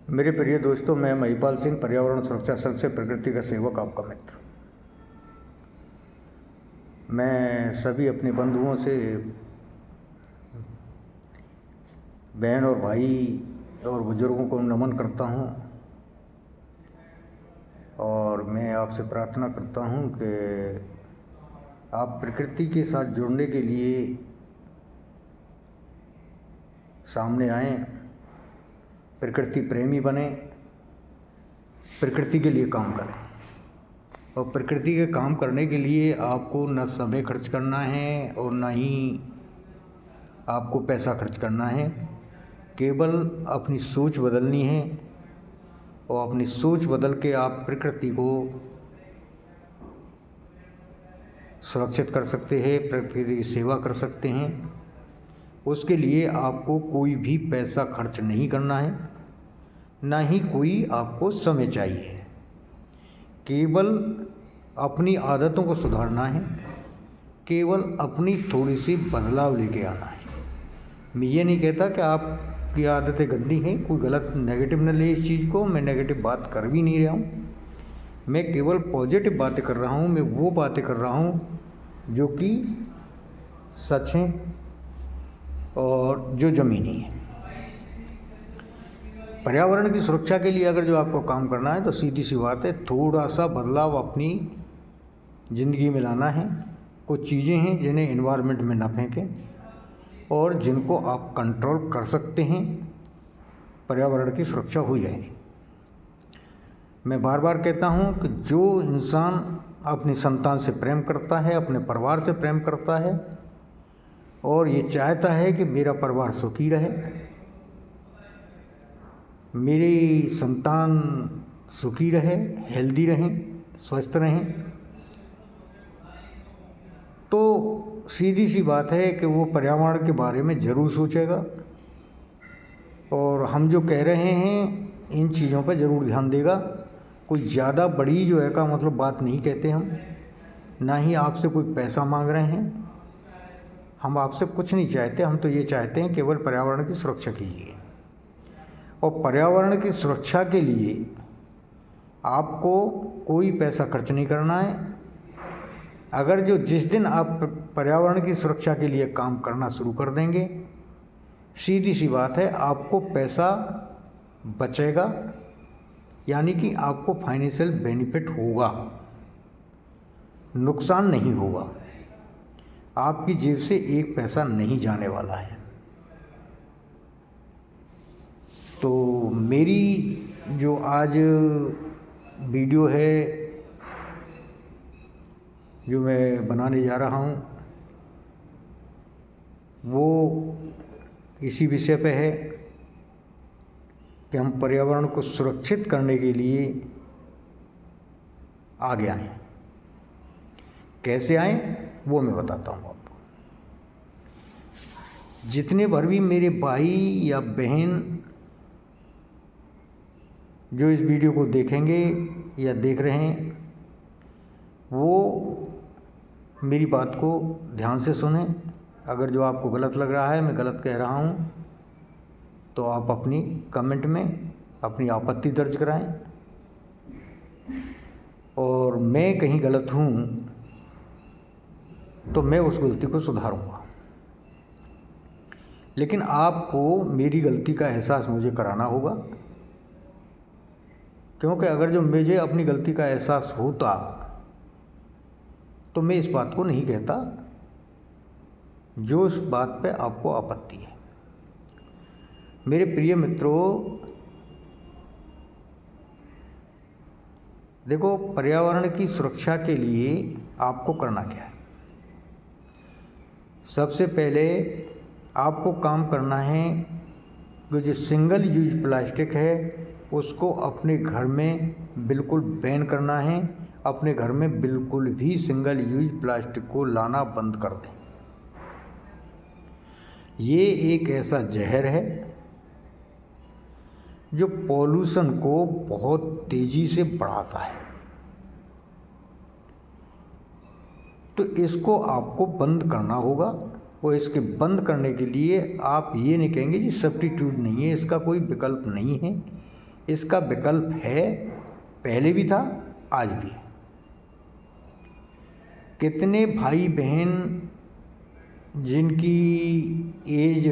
मेरे प्रिय दोस्तों, मैं महिपाल सिंह, पर्यावरण सुरक्षा संघ से प्रकृति का सेवक, आपका मित्र। मैं सभी अपने बंधुओं से, बहन और भाई और बुजुर्गों को नमन करता हूँ और मैं आपसे प्रार्थना करता हूँ कि आप प्रकृति के साथ जुड़ने के लिए सामने आएं, प्रकृति प्रेमी बने, प्रकृति के लिए काम करें। और प्रकृति के काम करने के लिए आपको न समय खर्च करना है और न ही आपको पैसा खर्च करना है। केवल अपनी सोच बदलनी है और अपनी सोच बदल के आप प्रकृति को सुरक्षित कर सकते हैं, प्रकृति की सेवा कर सकते हैं। उसके लिए आपको कोई भी पैसा खर्च नहीं करना है, ना ही कोई आपको समय चाहिए। केवल अपनी आदतों को सुधारना है, केवल अपनी थोड़ी सी बदलाव लेके आना है। मैं ये नहीं कहता कि आपकी आदतें गंदी हैं, कोई गलत नेगेटिव न ले इस चीज़ को। मैं नेगेटिव बात कर भी नहीं रहा हूँ, मैं केवल पॉजिटिव बातें कर रहा हूँ। मैं वो बातें कर रहा हूँ जो कि सच हैं और जो ज़मीनी है। पर्यावरण की सुरक्षा के लिए अगर जो आपको काम करना है तो सीधी सी बात है, थोड़ा सा बदलाव अपनी ज़िंदगी में लाना है। कुछ चीज़ें हैं जिन्हें एनवायरनमेंट में ना फेंकें और जिनको आप कंट्रोल कर सकते हैं, पर्यावरण की सुरक्षा हो जाएगी। मैं बार बार कहता हूँ कि जो इंसान अपनी संतान से प्रेम करता है, अपने परिवार से प्रेम करता है और ये चाहता है कि मेरा परिवार सुखी रहे, मेरी संतान सुखी रहे, हेल्दी रहें, स्वस्थ रहें, तो सीधी सी बात है कि वो पर्यावरण के बारे में ज़रूर सोचेगा और हम जो कह रहे हैं इन चीज़ों पर ज़रूर ध्यान देगा। कोई ज़्यादा बड़ी जो है का मतलब बात नहीं कहते हम, ना ही आपसे कोई पैसा मांग रहे हैं। हम आपसे कुछ नहीं चाहते, हम तो ये चाहते हैं केवल पर्यावरण की सुरक्षा कीजिए। और पर्यावरण की सुरक्षा के लिए आपको कोई पैसा खर्च नहीं करना है। अगर जो जिस दिन आप पर्यावरण की सुरक्षा के लिए काम करना शुरू कर देंगे, सीधी सी बात है, आपको पैसा बचेगा, यानी कि आपको फाइनेंशियल बेनिफिट होगा, नुकसान नहीं होगा। आपकी जेब से एक पैसा नहीं जाने वाला है। तो मेरी जो आज वीडियो है जो मैं बनाने जा रहा हूँ वो इसी विषय पे है कि हम पर्यावरण को सुरक्षित करने के लिए आगे आएं। कैसे आएं वो मैं बताता हूँ आपको। जितने भर भी मेरे भाई या बहन जो इस वीडियो को देखेंगे या देख रहे हैं, वो मेरी बात को ध्यान से सुनें। अगर जो आपको गलत लग रहा है, मैं गलत कह रहा हूँ, तो आप अपनी कमेंट में अपनी आपत्ति दर्ज कराएं और मैं कहीं गलत हूँ तो मैं उस गलती को सुधारूंगा। लेकिन आपको मेरी गलती का एहसास मुझे कराना होगा, क्योंकि अगर जो मुझे अपनी गलती का एहसास होता तो मैं इस बात को नहीं कहता जो इस बात पे आपको आपत्ति है। मेरे प्रिय मित्रों, देखो, पर्यावरण की सुरक्षा के लिए आपको करना क्या है। सबसे पहले आपको काम करना है कि जो सिंगल यूज प्लास्टिक है उसको अपने घर में बिल्कुल बैन करना है। अपने घर में बिल्कुल भी सिंगल यूज प्लास्टिक को लाना बंद कर दें। ये एक ऐसा जहर है जो पॉल्यूशन को बहुत तेज़ी से बढ़ाता है। तो इसको आपको बंद करना होगा और इसके बंद करने के लिए आप ये नहीं कहेंगे जी सब्स्टिट्यूट नहीं है, इसका कोई विकल्प नहीं है, इसका विकल्प है, पहले भी था, आज भी है। कितने भाई बहन जिनकी एज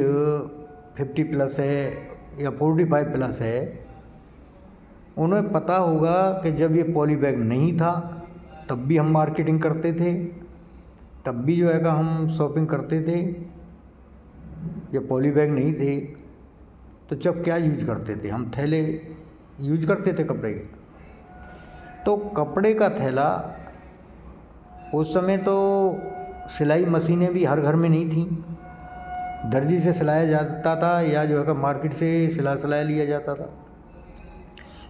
50 प्लस है या 45 प्लस है, उन्हें पता होगा कि जब ये पॉली बैग नहीं था तब भी हम मार्केटिंग करते थे, तब भी जो है कि हम शॉपिंग करते थे। जब पॉली बैग नहीं थे तो जब क्या यूज करते थे, हम थैले यूज करते थे कपड़े के। तो कपड़े का थैला, उस समय तो सिलाई मशीनें भी हर घर में नहीं थी, दर्जी से सिलाया जाता था या जो है कि मार्केट से सिला लिया जाता था।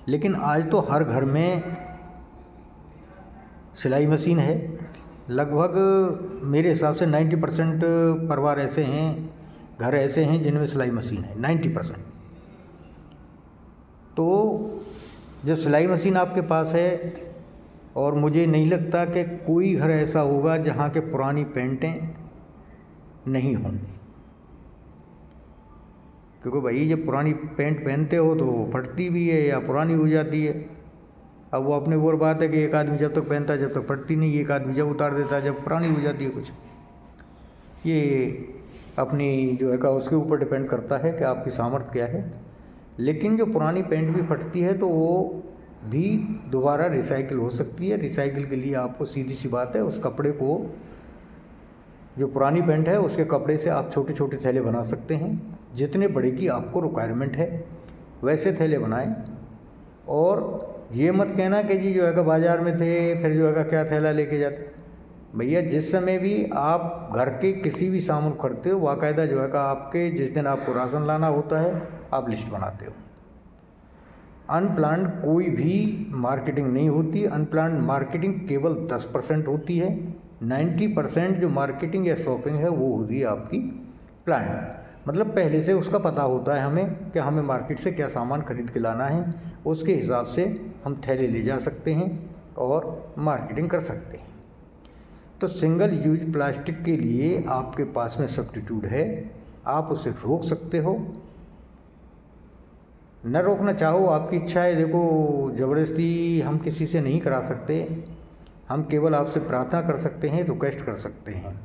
लेकिन आज तो हर घर में सिलाई मशीन है। लगभग मेरे हिसाब से 90% परिवार ऐसे हैं, घर ऐसे हैं जिनमें सिलाई मशीन है, 90%। तो जब सिलाई मशीन आपके पास है, और मुझे नहीं लगता कि कोई घर ऐसा होगा जहाँ के पुरानी पैंटें नहीं होंगी, क्योंकि भाई जब पुरानी पैंट पहनते हो तो वो फटती भी है या पुरानी हो जाती है। अब वो अपने वो बात है कि एक आदमी जब तक पहनता है जब तक फटती नहीं, एक आदमी जब उतार देता है जब पुरानी हो जाती है कुछ। ये अपनी जो है का उसके ऊपर डिपेंड करता है कि आपकी सामर्थ्य क्या है। लेकिन जो पुरानी पैंट भी फटती है तो वो भी दोबारा रिसाइकिल हो सकती है। रिसाइकिल के लिए आपको सीधी सी बात है, उस कपड़े को, जो पुरानी पैंट है उसके कपड़े से आप छोटे छोटे थैले बना सकते हैं। जितने बड़े की आपको रिक्वायरमेंट है वैसे थैले बनाएं। और ये मत कहना कि जी जो है का बाज़ार में थे फिर जो है का क्या थैला लेके जाते। भैया जिस समय भी आप घर के किसी भी सामान खरीदते हो, बाकायदा जो है का आपके जिस दिन आपको राशन लाना होता है आप लिस्ट बनाते हो। अनप्लान्ड कोई भी मार्केटिंग नहीं होती। अनप्लान्ड मार्केटिंग केवल 10% होती है। 90% जो मार्केटिंग या शॉपिंग है वो होती है आपकी प्लान्ड। मतलब पहले से उसका पता होता है हमें कि हमें मार्केट से क्या सामान खरीद के लाना है, उसके हिसाब से हम थैले ले जा सकते हैं और मार्केटिंग कर सकते हैं। तो सिंगल यूज प्लास्टिक के लिए आपके पास में सब्स्टिट्यूट है, आप उसे रोक सकते हो। न रोकना चाहो आपकी इच्छा है। देखो ज़बरदस्ती हम किसी से नहीं करा सकते, हम केवल आपसे प्रार्थना कर सकते हैं, रिक्वेस्ट कर सकते हैं।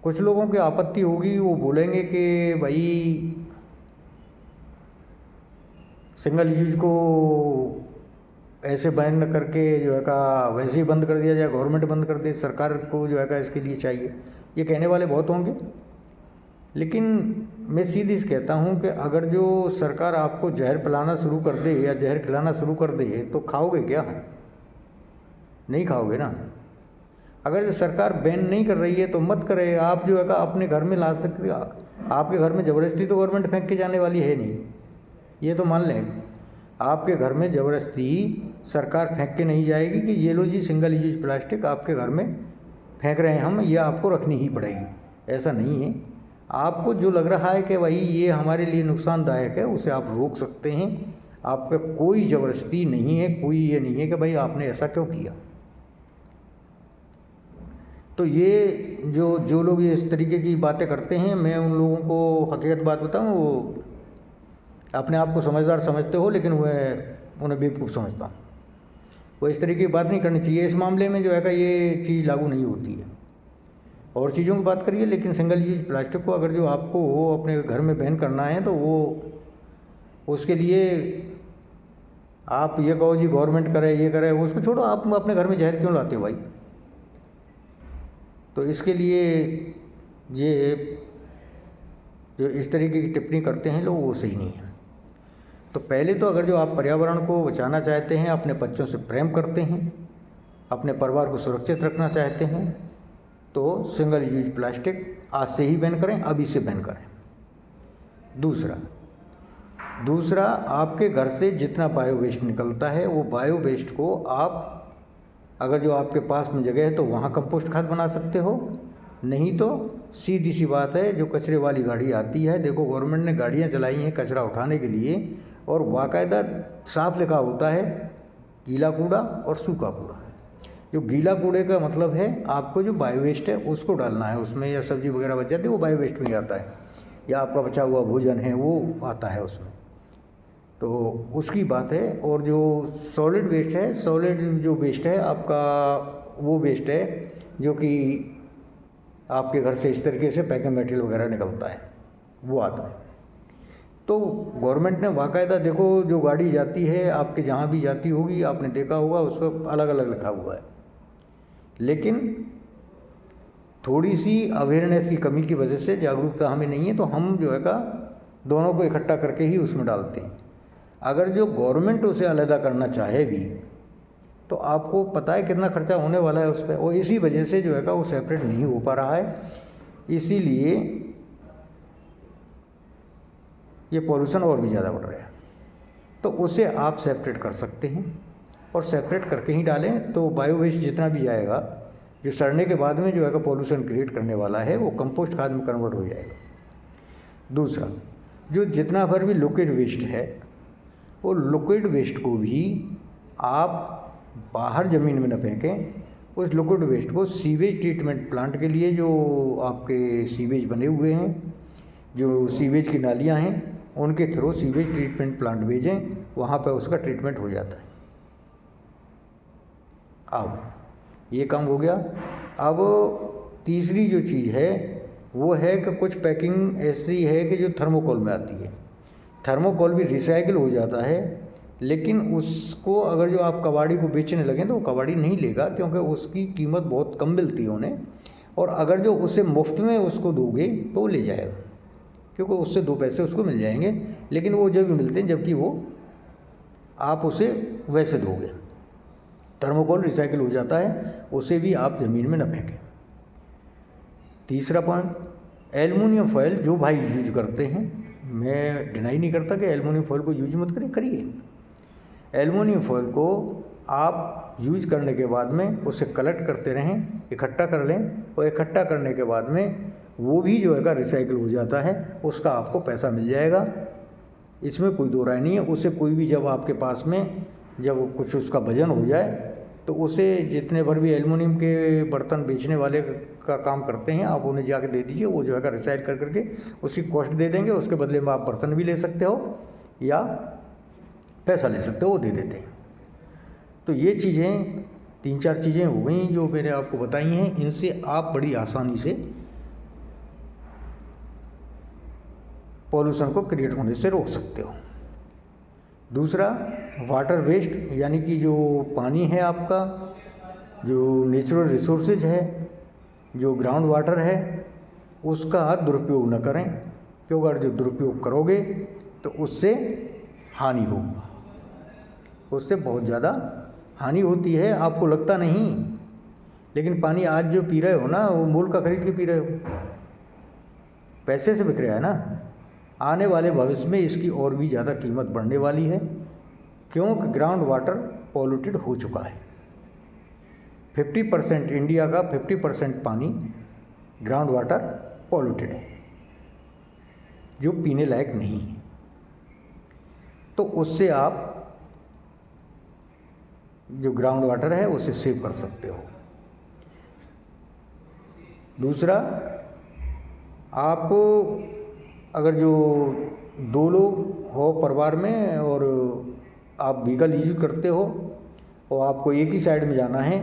कुछ लोगों की आपत्ति होगी, वो बोलेंगे कि भाई सिंगल यूज को ऐसे बैन करके जो है का वैसे ही बंद कर दिया जाए, गवर्नमेंट बंद कर दे, सरकार को जो है का इसके लिए चाहिए। ये कहने वाले बहुत होंगे, लेकिन मैं सीधी से कहता हूँ कि अगर जो सरकार आपको जहर पिलाना शुरू कर दे या जहर खिलाना शुरू कर दे तो खाओगे क्या? नहीं खाओगे ना। अगर जो सरकार बैन नहीं कर रही है तो मत करे। आप जो है अपने घर में ला सकते, आपके घर में ज़बरदस्ती तो गवर्नमेंट फेंक के जाने वाली है नहीं, ये तो मान लें। आपके घर में ज़बरदस्ती सरकार फेंक के नहीं जाएगी कि ये लो जी सिंगल यूज प्लास्टिक आपके घर में फेंक रहे हैं हम, ये आपको रखनी ही पड़ेगी। ऐसा नहीं है। आपको जो लग रहा है कि भाई ये हमारे लिए नुकसानदायक है, उसे आप रोक सकते हैं। आप पे कोई ज़बरदस्ती नहीं है, कोई ये नहीं है कि भाई आपने ऐसा क्यों किया। तो ये जो लोग ये इस तरीके की बातें करते हैं, मैं उन लोगों को हकीकत बात बताऊं, वो अपने आप को समझदार समझते हो लेकिन वह उन्हें बेवकूफ़ समझता हूँ। वो इस तरीके की बात नहीं करनी चाहिए। इस मामले में जो है कि ये चीज़ लागू नहीं होती है। और चीज़ों की बात करिए, लेकिन सिंगल यूज प्लास्टिक को अगर जो आपको वो अपने घर में बैन करना है तो वो उसके लिए आप ये कहो जी गवर्नमेंट करे ये करे, उसको छोड़ो। आप अपने घर में जहर क्यों लाते हो भाई? तो इसके लिए ये जो इस तरीके की टिप्पणी करते हैं लोग, वो सही नहीं है। तो पहले तो अगर जो आप पर्यावरण को बचाना चाहते हैं, अपने बच्चों से प्रेम करते हैं, अपने परिवार को सुरक्षित रखना चाहते हैं, तो सिंगल यूज प्लास्टिक आज से ही बैन करें, अभी से बैन करें। दूसरा आपके घर से जितना बायो वेस्ट निकलता है वो बायो वेस्ट को आप अगर जो आपके पास में जगह है तो वहाँ कंपोस्ट खाद बना सकते हो। नहीं तो सीधी सी बात है, जो कचरे वाली गाड़ी आती है, देखो गवर्नमेंट ने गाड़ियाँ चलाई हैं कचरा उठाने के लिए, और बाकायदा साफ लिखा होता है गीला कूड़ा और सूखा कूड़ा। जो गीला कूड़े का मतलब है आपको जो बायो वेस्ट है उसको डालना है उसमें, या सब्जी वगैरह बच जाती है वो बायो वेस्ट में आता है, या आपका बचा हुआ भोजन है वो आता है उसमें। तो उसकी बात है। और जो सॉलिड वेस्ट है, सॉलिड जो वेस्ट है आपका, वो वेस्ट है जो कि आपके घर से इस तरीके से पैकिंग मटेरियल वगैरह निकलता है, वो आता है। तो गवर्नमेंट ने बाकायदा, देखो जो गाड़ी जाती है आपके जहाँ भी जाती होगी, आपने देखा होगा उस पर अलग अलग लिखा हुआ है, लेकिन थोड़ी सी अवेयरनेस की कमी की वजह से, जागरूकता हमें नहीं है, तो हम जो है का दोनों को इकट्ठा करके ही उसमें डालते हैं। अगर जो गवर्नमेंट उसे अलहदा करना चाहे भी, तो आपको पता है कितना खर्चा होने वाला है उस पर, और इसी वजह से जो है का वो सेपरेट नहीं हो पा रहा है। इसीलिए ये पॉल्यूशन और भी ज़्यादा बढ़ रहा है। तो उसे आप सेपरेट कर सकते हैं, और सेपरेट करके ही डालें, तो बायो वेस्ट जितना भी जाएगा, जो सड़ने के बाद में जो है पॉल्यूशन क्रिएट करने वाला है, वो कंपोस्ट खाद में कन्वर्ट हो जाएगा। दूसरा, जो जितना भर भी लिक्विड वेस्ट है, वो लिक्विड वेस्ट को भी आप बाहर ज़मीन में न फेंकें। उस लिक्विड वेस्ट को सीवेज ट्रीटमेंट प्लांट के लिए, जो आपके सीवेज बने हुए हैं, जो सीवेज की नालियाँ हैं, उनके थ्रू सीवेज ट्रीटमेंट प्लांट भेजें, वहाँ पर उसका ट्रीटमेंट हो जाता है। अब ये काम हो गया। अब तीसरी जो चीज़ है वो है कि कुछ पैकिंग ऐसी है कि जो थर्मोकोल में आती है। थर्मोकोल भी रिसाइकिल हो जाता है, लेकिन उसको अगर जो आप कबाड़ी को बेचने लगें तो वो कबाड़ी नहीं लेगा, क्योंकि उसकी कीमत बहुत कम मिलती है उन्हें। और अगर जो उसे मुफ्त में उसको दोगे तो वो ले जाएगा, क्योंकि उससे 2 पैसे उसको मिल जाएंगे। लेकिन वो जब भी मिलते हैं जबकि वो आप उसे वैसे दोगे। थर्मोकोल रिसाइकिल हो जाता है, उसे भी आप ज़मीन में न फेंकें। तीसरा पॉइंट, एल्युमिनियम फॉयल जो भाई यूज करते हैं, मैं डिनाई नहीं करता कि एल्युमिनियम फॉयल को यूज मत करिए। एल्युमिनियम फॉयल को आप यूज करने के बाद में उसे कलेक्ट करते रहें, इकट्ठा कर लें, और इकट्ठा करने के बाद में वो भी जो है रिसाइकिल हो जाता है, उसका आपको पैसा मिल जाएगा। इसमें कोई दो राय नहीं है। उसे कोई भी जब आपके पास में जब कुछ उसका वजन हो जाए, तो उसे जितने भर भी एल्युमिनियम के बर्तन बेचने वाले का काम करते हैं, आप उन्हें जाके दे दीजिए, वो जो है रिसाइकिल कर करके उसकी कॉस्ट दे देंगे। उसके बदले में आप बर्तन भी ले सकते हो या पैसा ले सकते हो, वो दे देते हैं। तो ये चीज़ें 3-4 चीज़ें हो गई जो मैंने आपको बताई हैं। इनसे आप बड़ी आसानी से पॉल्यूशन को क्रिएट होने से रोक सकते हो। दूसरा, वाटर वेस्ट, यानी कि जो पानी है आपका, जो नेचुरल रिसोर्सेज है, जो ग्राउंड वाटर है, उसका दुरुपयोग न करें, क्योंकि अगर जो दुरुपयोग करोगे तो उससे हानि होगी, उससे बहुत ज़्यादा हानि होती है। आपको लगता नहीं, लेकिन पानी आज जो पी रहे हो ना, वो मोल का खरीद के पी रहे हो, पैसे से बिक रहा है ना। आने वाले भविष्य में इसकी और भी ज़्यादा कीमत बढ़ने वाली है, क्योंकि ग्राउंड वाटर पॉल्यूटेड हो चुका है। 50% इंडिया का 50% पानी ग्राउंड वाटर पॉल्यूटेड है, जो पीने लायक नहीं है। तो उससे आप जो ग्राउंड वाटर है उसे सेव कर सकते हो। दूसरा, आप अगर जो 2 लोग हो परिवार में और आप व्हीकल यूज करते हो और आपको एक ही साइड में जाना है,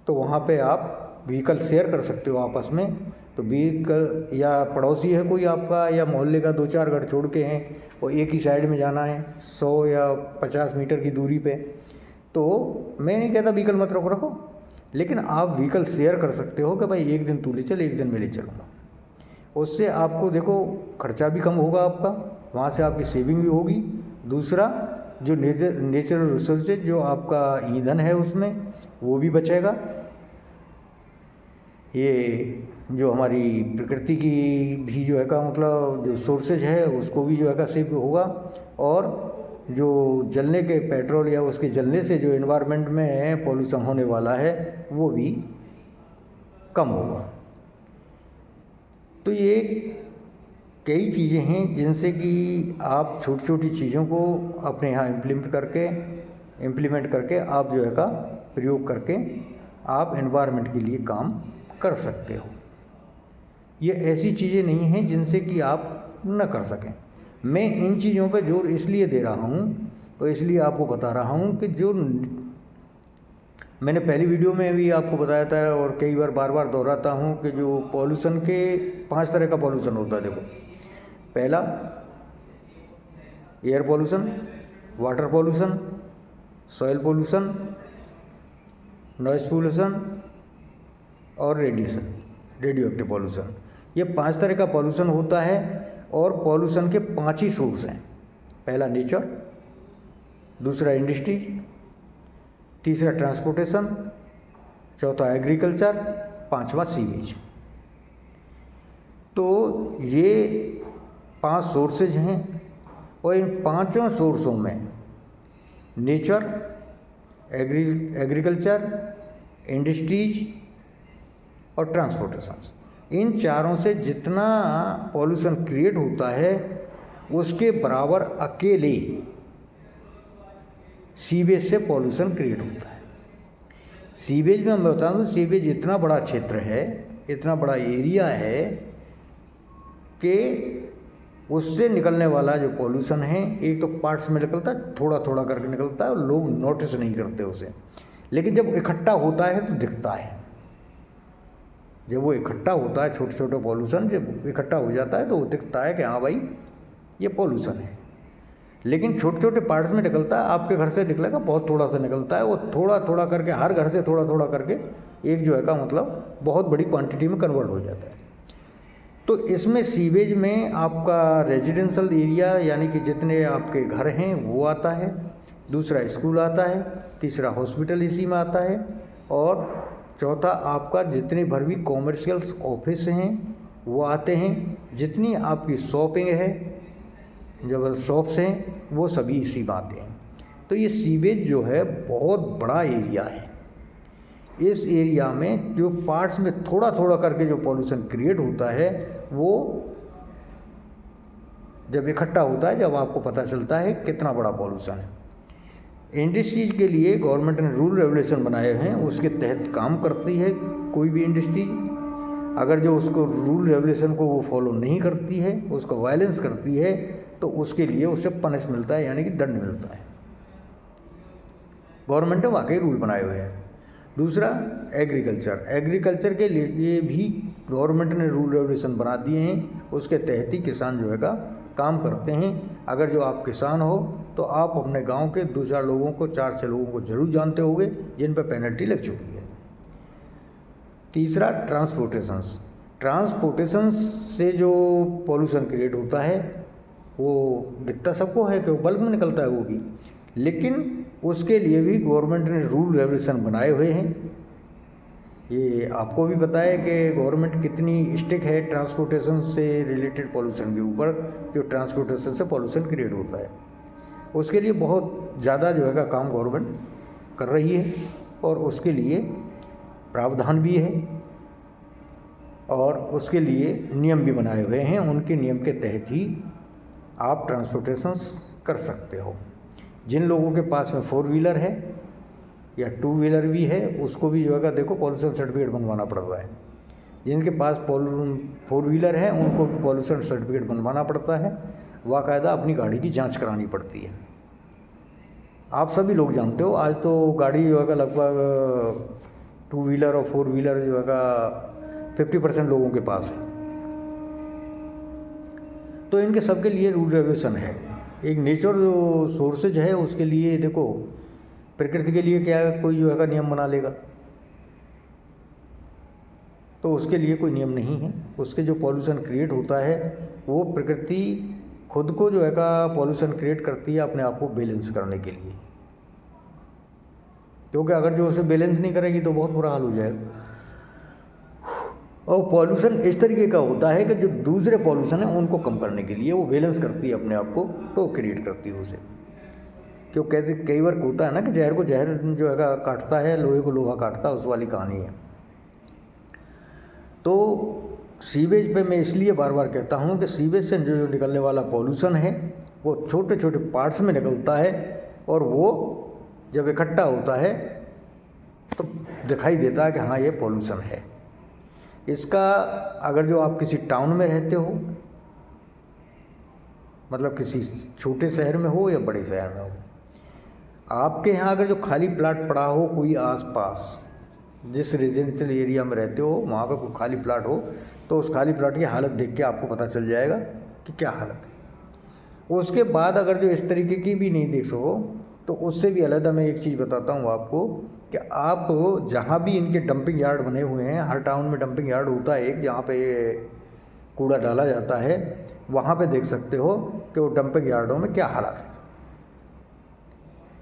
तो वहाँ पे आप व्हीकल शेयर कर सकते हो आपस में। तो व्हीकल, या पड़ोसी है कोई आपका, या मोहल्ले का 2-4 घर छोड़ के हैं और एक ही साइड में जाना है 100 या 50 मीटर की दूरी पे, तो मैं नहीं कहता व्हीकल मत रखो, लेकिन आप व्हीकल शेयर कर सकते हो कि भाई एक दिन तू ले चल, एक दिन मैं ले चलूँगा। उससे आपको देखो खर्चा भी कम होगा आपका, वहाँ से आपकी सेविंग भी होगी। दूसरा, जो नेचुरल रिसोर्सेज जो आपका ईंधन है उसमें वो भी बचेगा। ये जो हमारी प्रकृति की भी जो है का मतलब जो सोर्सेज है उसको भी जो है का सेव होगा, और जो जलने के पेट्रोल या उसके जलने से जो एनवायरनमेंट में पॉल्यूशन होने वाला है वो भी कम होगा। तो ये कई चीज़ें हैं जिनसे कि आप छोटी छोटी चीज़ों को अपने यहाँ इम्प्लीमेंट करके आप जो है का प्रयोग करके आप एनवायरनमेंट के लिए काम कर सकते हो। ये ऐसी चीज़ें नहीं हैं जिनसे कि आप न कर सकें। मैं इन चीज़ों पे जोर इसलिए दे रहा हूँ, तो इसलिए आपको बता रहा हूँ कि जो मैंने पहली वीडियो में भी आपको बताया था और कई बार बार बार दोहराता हूँ कि जो पॉल्यूशन के 5 तरह का पॉल्यूशन होता है। देखो, पहला air pollution, water pollution, soil pollution, noise pollution और रेडियो एक्टिव पॉल्यूशन। ये 5 तरह का पॉल्यूशन होता है और पॉल्यूशन के 5 ही सोर्स हैं। पहला नेचर, दूसरा इंडस्ट्रीज, तीसरा ट्रांसपोर्टेशन, चौथा एग्रीकल्चर, पांचवा सीवेज। तो ये 5 सोर्सेज हैं और इन 5 सोर्सों में नेचर, एग्रीकल्चर, इंडस्ट्रीज और ट्रांसपोर्टेशन, इन चारों से जितना पॉल्यूशन क्रिएट होता है उसके बराबर अकेले सीवेज से पॉल्यूशन क्रिएट होता है। सीवेज में मैं बता दूँ, सीवेज इतना बड़ा क्षेत्र है, इतना बड़ा एरिया है कि उससे निकलने वाला जो पॉल्यूशन है, एक तो पार्ट्स में निकलता है, थोड़ा थोड़ा करके निकलता है और लोग नोटिस नहीं करते उसे, लेकिन जब इकट्ठा होता है तो दिखता है। जब वो इकट्ठा होता है, छोटे छोटे पॉल्यूशन जब इकट्ठा हो जाता है तो वो दिखता है कि हाँ भाई ये पॉल्यूशन है। लेकिन छोटे छोटे पार्ट्स में निकलता है, आपके घर से निकलेगा बहुत थोड़ा सा निकलता है, वो थोड़ा थोड़ा करके हर घर से थोड़ा थोड़ा करके एक जो है का मतलब बहुत बड़ी क्वांटिटी में कन्वर्ट हो जाता है। तो इसमें सीवेज में आपका रेजिडेंशियल एरिया यानी कि जितने आपके घर हैं वो आता है, दूसरा स्कूल आता है, तीसरा हॉस्पिटल इसी में आता है और चौथा आपका जितने भर भी कॉमर्शियल ऑफिस हैं वो आते हैं, जितनी आपकी शॉपिंग है, जब शॉप्स हैं वो सभी इसी में आते हैं। तो ये सीवेज जो है बहुत बड़ा एरिया है। इस एरिया में जो पार्ट्स में थोड़ा थोड़ा करके जो पॉल्यूशन क्रिएट होता है वो जब इकट्ठा होता है, जब आपको पता चलता है कितना बड़ा पॉल्यूशन है। इंडस्ट्रीज के लिए गवर्नमेंट ने रूल रेगुलेशन बनाए हैं, उसके तहत काम करती है कोई भी इंडस्ट्रीज। अगर जो उसको रूल रेगुलेशन को वो फॉलो नहीं करती है, उसको वायलेंस करती है, तो उसके लिए उसे पनिश मिलता है, यानी कि दंड मिलता है। गवर्नमेंट ने वाकई रूल बनाए हुए हैं। दूसरा एग्रीकल्चर के लिए भी गवर्नमेंट ने रूल रेगुलेशन बना दिए हैं, उसके तहत ही किसान जो है का काम करते हैं। अगर जो आप किसान हो तो आप अपने गांव के 2-4 लोगों को, 4-6 लोगों को जरूर जानते होंगे जिन पर पेनल्टी लग चुकी है। तीसरा ट्रांसपोर्टेशन से जो पॉल्यूशन क्रिएट होता है वो दिखता सबको है कि वो बल्क में निकलता है वो भी, लेकिन उसके लिए भी गवर्नमेंट ने रूल रेगुलेशन बनाए हुए हैं। ये आपको भी पता है कि गवर्नमेंट कितनी स्ट्रिक्ट है ट्रांसपोर्टेशन से रिलेटेड पॉल्यूशन के ऊपर, जो ट्रांसपोर्टेशन से पॉल्यूशन क्रिएट होता है उसके लिए बहुत ज़्यादा जो है का काम गवर्नमेंट कर रही है और उसके लिए प्रावधान भी है और उसके लिए नियम भी बनाए हुए हैं। उनके नियम के तहत ही आप ट्रांसपोर्टेशन कर सकते हो। जिन लोगों के पास में 4 व्हीलर है या 2 व्हीलर भी है, उसको भी जो है देखो पॉल्यूशन सर्टिफिकेट बनवाना पड़ता है। जिनके पास 4 व्हीलर है उनको पॉल्यूशन सर्टिफिकेट बनवाना पड़ता है, बाकायदा अपनी गाड़ी की जांच करानी पड़ती है। आप सभी लोग जानते हो आज तो गाड़ी जो है लगभग 2 व्हीलर और 4 व्हीलर जो है 50% लोगों के पास है। तो इनके सबके लिए रूल रेगुलेशन है। एक नेचर जो सोर्सेज है उसके लिए देखो, प्रकृति के लिए क्या कोई जो है नियम बना लेगा, तो उसके लिए कोई नियम नहीं है। उसके जो पॉल्यूशन क्रिएट होता है वो प्रकृति खुद को जो है पॉल्यूशन क्रिएट करती है अपने आप को बैलेंस करने के लिए, क्योंकि अगर जो उसे बैलेंस नहीं करेगी तो बहुत बुरा हाल हो जाएगा। और पॉल्यूशन इस तरीके का होता है कि जो दूसरे पॉल्यूशन है उनको कम करने के लिए वो बैलेंस करती है अपने आप को, तो क्रिएट करती है उसे। क्यों कहते कई बार होता है ना कि जहर को जहर जो है काटता है, लोहे को लोहा काटता है, उस वाली कहानी है। तो सीवेज पे मैं इसलिए बार बार कहता हूँ कि सीवेज से जो निकलने वाला पॉल्यूशन है वो छोटे छोटे पार्ट्स में निकलता है और वो जब इकट्ठा होता है तो दिखाई देता है कि हाँ ये पॉल्यूशन है। इसका अगर जो आप किसी टाउन में रहते हो मतलब किसी छोटे शहर में हो या बड़े शहर में हो, आपके यहाँ अगर जो खाली प्लाट पड़ा हो कोई आसपास, जिस रेजिडेंशियल एरिया में रहते हो वहाँ पे कोई खाली प्लाट हो, तो उस खाली प्लाट की हालत देख के आपको पता चल जाएगा कि क्या हालत है। उसके बाद अगर जो इस तरीके की भी नहीं देख सको, तो उससे भी अलग मैं एक चीज़ बताता हूँ आपको कि आप जहाँ भी इनके डंपिंग यार्ड बने हुए हैं, हर टाउन में डंपिंग यार्ड होता है एक, जहाँ पे कूड़ा डाला जाता है, वहाँ पे देख सकते हो कि वो डंपिंग यार्डों में क्या हालत है,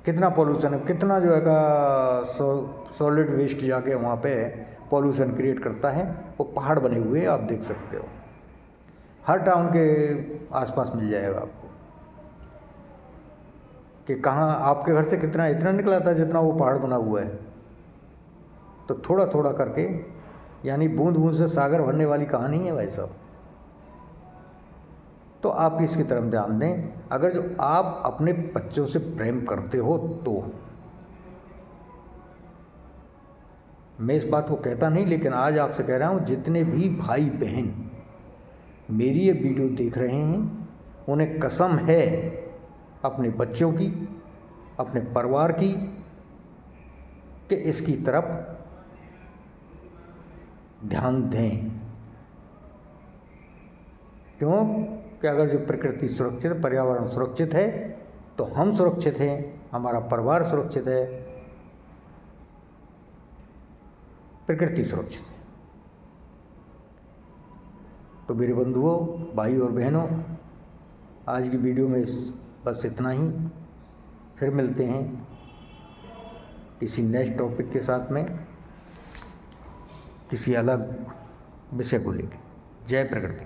कितना पॉल्यूशन है, कितना जो है का सॉलिड वेस्ट जाके वहाँ पे पॉल्यूशन क्रिएट करता है। वो पहाड़ बने हुए हैं, आप देख सकते हो, हर टाउन के आसपास मिल जाएगा आपको कि कहाँ आपके घर से कितना इतना निकला था जितना वो पहाड़ बना हुआ है। तो थोड़ा थोड़ा करके, यानी बूंद बूंद से सागर भरने वाली कहानी है भाई साहब। तो आप इसकी तरफ ध्यान दें। अगर जो आप अपने बच्चों से प्रेम करते हो तो, मैं इस बात को कहता नहीं, लेकिन आज आपसे कह रहा हूँ, जितने भी भाई बहन मेरी ये वीडियो देख रहे हैं, उन्हें कसम है अपने बच्चों की, अपने परिवार की, कि इसकी तरफ ध्यान दें। क्यों कि अगर जो प्रकृति सुरक्षित, पर्यावरण सुरक्षित है, तो हम सुरक्षित हैं, हमारा परिवार सुरक्षित है, प्रकृति सुरक्षित है। तो मेरे बंधुओं, भाई और बहनों, आज की वीडियो में बस इतना ही। फिर मिलते हैं किसी नेक्स्ट टॉपिक के साथ में, किसी अलग विषय को लेकर। जय प्रकृति।